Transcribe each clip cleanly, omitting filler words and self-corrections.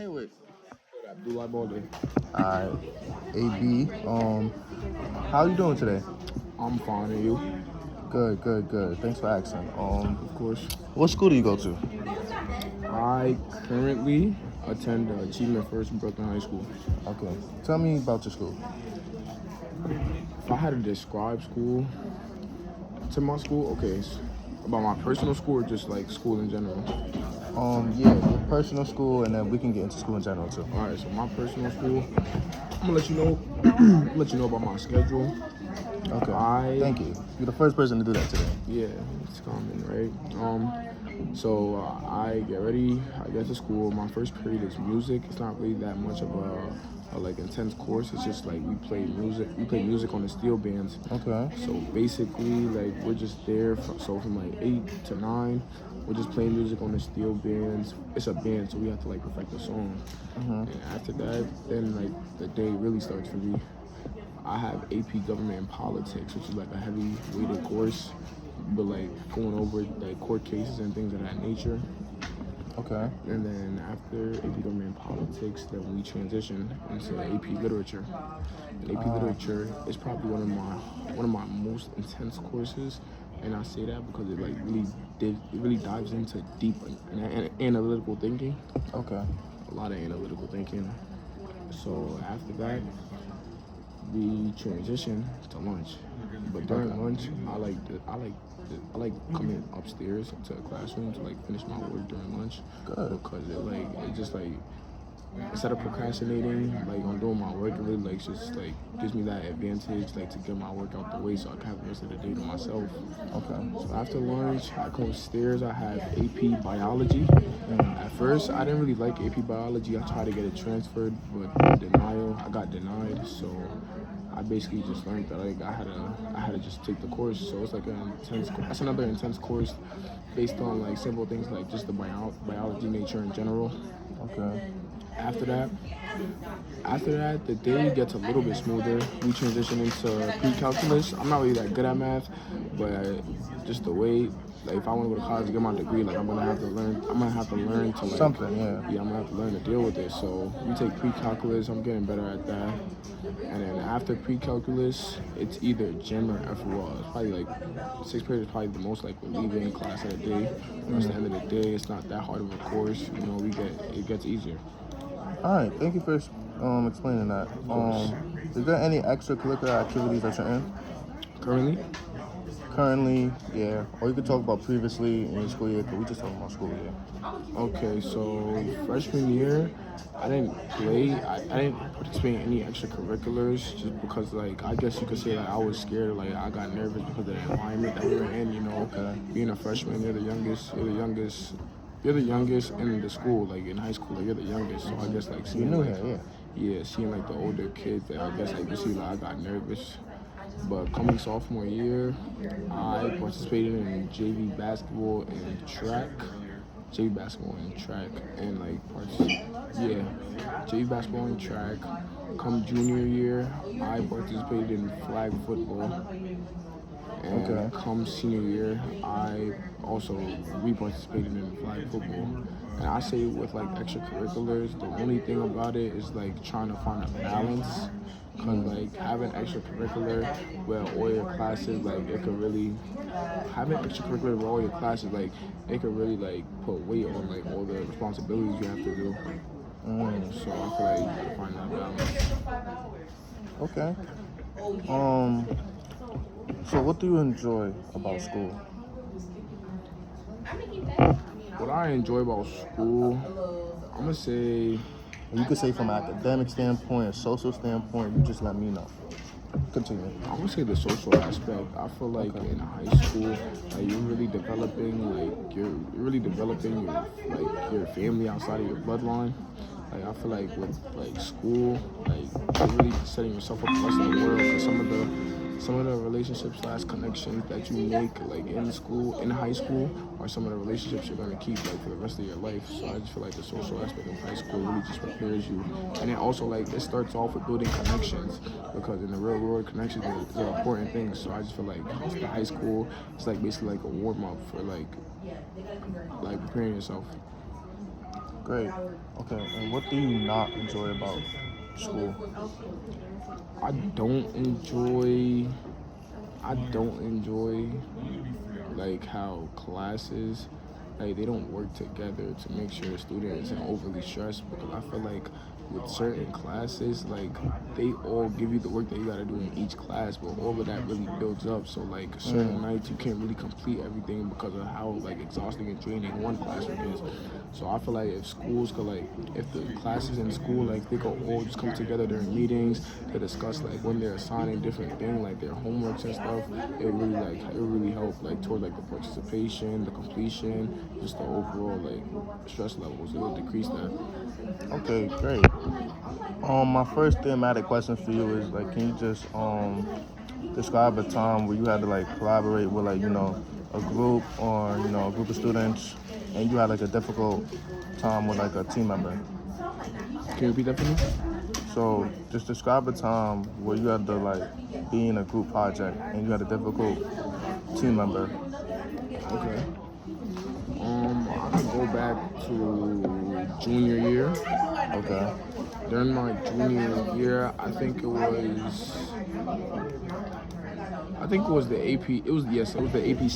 here with? Abbbbb. Alright, AB. How you doing today? I'm fine, and you? Good. Thanks for asking. Of course. What school do you go to? I currently attend Achievement First in Brooklyn High School. Okay. Tell me about your school. If I had to describe school to my school, okay, about my personal school or just like school in general? Yeah, your personal school, and then we can get into school in general too. All right, so my personal school, I'm gonna let you know, let you know about my schedule. Okay. Thank you. You're the first person to do that today. Yeah, it's common, right? So I get ready, I get to school. My first period is music. It's not really that much of a like intense course. It's just like we play music on the steel bands. Okay. So basically, like we're just there. From like 8 to 9, we're just playing music on the steel bands. It's a band, so we have to like perfect the song. And after that, then like the day really starts for me. I have AP Government and Politics, which is like a heavy weighted course, but like going over like court cases and things of that nature. Okay. And then after AP Government and Politics, then we transition into AP Literature. And AP Literature is probably one of my most intense courses, and I say that because it like really dives into deep analytical thinking. Okay. A lot of analytical thinking. So after that, we transition to lunch. But during lunch, I like coming upstairs to a classroom to like finish my work during lunch. Good. Because it just like instead of procrastinating like on doing my work, it really like just like gives me that advantage like to get my work out the way so I can have the rest of the day to myself. Okay. So after lunch, I come upstairs. I have AP Biology. At first, I didn't really like AP Biology. I tried to get it transferred, but I got denied. So I basically just learned that like I had to just take the course. So it's like that's another intense course based on like simple things like just the biology nature in general. Okay. After that, the day gets a little bit smoother. We transition into pre-calculus. I'm not really that good at math, but just the way, like if I want to go to college to get my degree, like I'm gonna have to learn to like something, yeah. I'm gonna have to learn to deal with it. So we take pre-calculus. I'm getting better at that. And then after pre-calculus, it's either gym or FOL. It's probably like 6th period is probably the most like relieving class of the day. At the end of the day, it's not that hard of a course. You know, it gets easier. All right, thank you for explaining that. Is there any extracurricular activities that you're in? Currently, yeah. Or you could talk about previously in your school year, because we just talking about school year. Okay, so freshman year, I didn't participate in any extracurriculars just because, like, I guess you could say that I was scared, like, I got nervous because of the environment that we were in, you know. Okay. Being a freshman, you're the youngest in the school, like in high school, like you're the youngest. So I guess like seeing seeing like the older kids, like, I guess like you see like I got nervous. But coming sophomore year, I participated in JV basketball and track. JV basketball and track. Come junior year, I participated in flag football. And come senior year, I also participated in flag football. And I say with like extracurriculars, the only thing about it is like trying to find a balance. Cause like having extracurricular where all your classes, like it could really put weight on like all the responsibilities you have to do. So I feel like you gotta find that balance. Okay. So what do you enjoy about school? What I enjoy about school, I'm gonna say. You could say from an academic standpoint, a social standpoint. You just let me know. Continue. I'm gonna say the social aspect. I feel like in high school, like you're really developing your family outside of your bloodline. Like I feel like with like school, like you're really setting yourself up for the rest of the world. For some of the relationships / connections that you make like in high school, are some of the relationships you're gonna keep like for the rest of your life. So I just feel like the social aspect of high school really just prepares you. And then also like it starts off with building connections, because in the real world connections is an important thing. So I just feel like the high school is like basically like a warm up for like preparing yourself. Great. Okay. And what do you not enjoy about school? I don't enjoy. I don't enjoy like how classes like they don't work together to make sure the student isn't overly stressed, because I feel like with certain classes, like they all give you the work that you gotta do in each class, but all of that really builds up. So like certain nights you can't really complete everything because of how like exhausting and draining one classroom is. So I feel like if schools could like, if the classes in school, like they could all just come together during meetings to discuss like when they're assigning different things, like their homeworks and stuff, it would really help like toward like the participation, the completion, just the overall like stress levels. It would decrease that. Okay, great. My first thematic question for you is like, can you just describe a time where you had to like collaborate with like a group or a group of students, and you had like a difficult time with like a team member? Can you repeat that for me? So just describe a time where you had to like be in a group project and you had a difficult team member. Okay. I can go back to junior year. Okay. During my junior year, I think it was the AP. It was the AP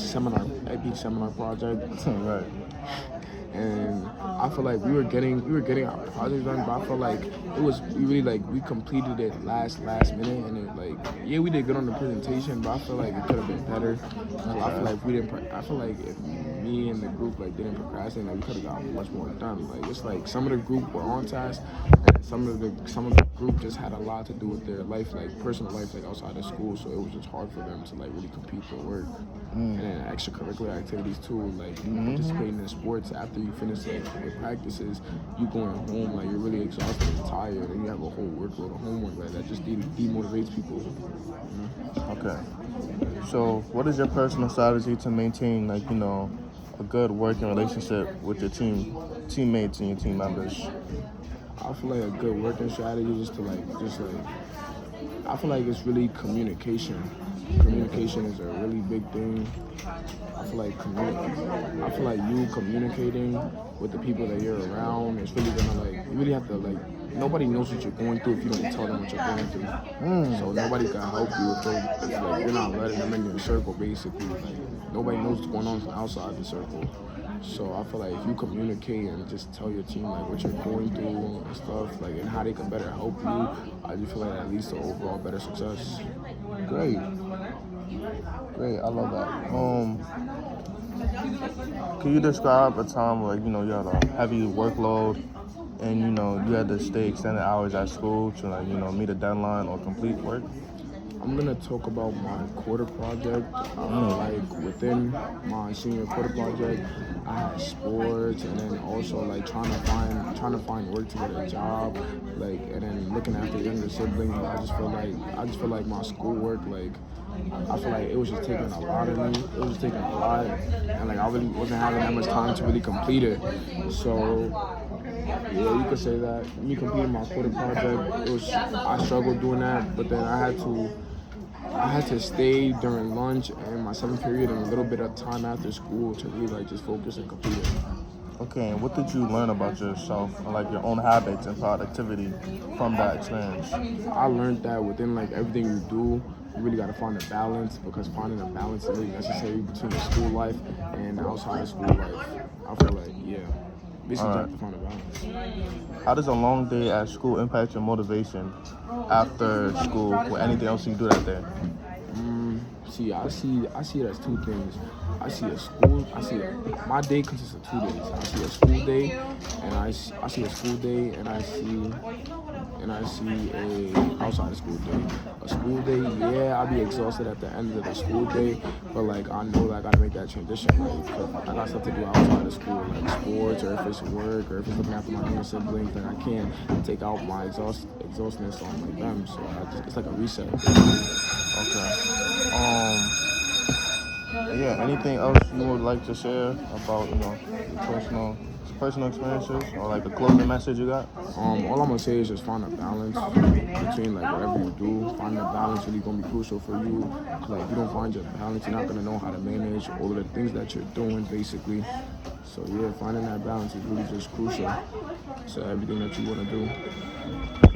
seminar project. Right. And I feel like we were getting our projects done, but I feel like we completed it last minute, and it like we did good on the presentation, but I feel like it could have been better. I feel like if me and the group like didn't procrastinate, like we could have got much more done. Like it's like some of the group were on task, and some of the group just had a lot to do with their life, like personal life, like outside of school. So it was just hard for them to like really compete for work. And then extracurricular activities too, like you participating in sports after you finish like your practices, you going home like you're really exhausted and tired, and you have a whole workload of homework like that just demotivates people. Okay. So what is your personal strategy to maintain like a good working relationship with your teammates and your team members? I feel like a good working strategy is I feel like it's really communication. Communication is a really big thing. I feel like you communicating with the people that you're around is really gonna like, you really have to like, nobody knows what you're going through if you don't tell them what you're going through. So nobody can help you if like you're not letting them in your circle basically. Like nobody knows what's going on from outside the circle. So I feel like if you communicate and just tell your team like what you're going through and stuff, like and how they can better help you, I just feel like that leads to overall better success. Great, I love that. Can you describe a time where you had a heavy workload and you had to stay extended hours at school to like meet a deadline or complete work? I'm gonna talk about my quarter project. Like within my senior quarter project, I had sports, and then also like trying to find work to get a job, like, and then looking after younger siblings. I just feel like my schoolwork, like, I feel like it was just taking a lot of me. It was just taking a lot, and like I really wasn't having that much time to really complete it. So yeah, you could say that. Me completing my quarter project, I struggled doing that, but then I had to stay during lunch and my 7th period and a little bit of time after school to really like just focus and complete it. Okay, and what did you learn about yourself, like your own habits and productivity from that experience? I learned that within like everything you do, you really got to find a balance, because finding a balance is really necessary between the school life and outside of school life. I feel like, basically you have to find a balance. How does a long day at school impact your motivation after school or anything else you do that day? I see it as two things. My day consists of 2 days. I see a school day, and I see a school day, and I see a outside of school day. A school day, I'll be exhausted at the end of the school day, but like I know that I gotta make that transition. Like, I got stuff to do outside of school, like sports, or if it's work, or if it's looking after my younger siblings. Like I can't take out my exhaustedness on like them. So it's like a reset. Okay. Anything else you would like to share about your personal experiences, or like a closing message you got? All I'm gonna say is just find a balance between like whatever you do. Finding a balance really gonna be crucial for you. Like if you don't find your balance, you're not gonna know how to manage all of the things that you're doing basically. So yeah, finding that balance is really just crucial to everything that you want to do.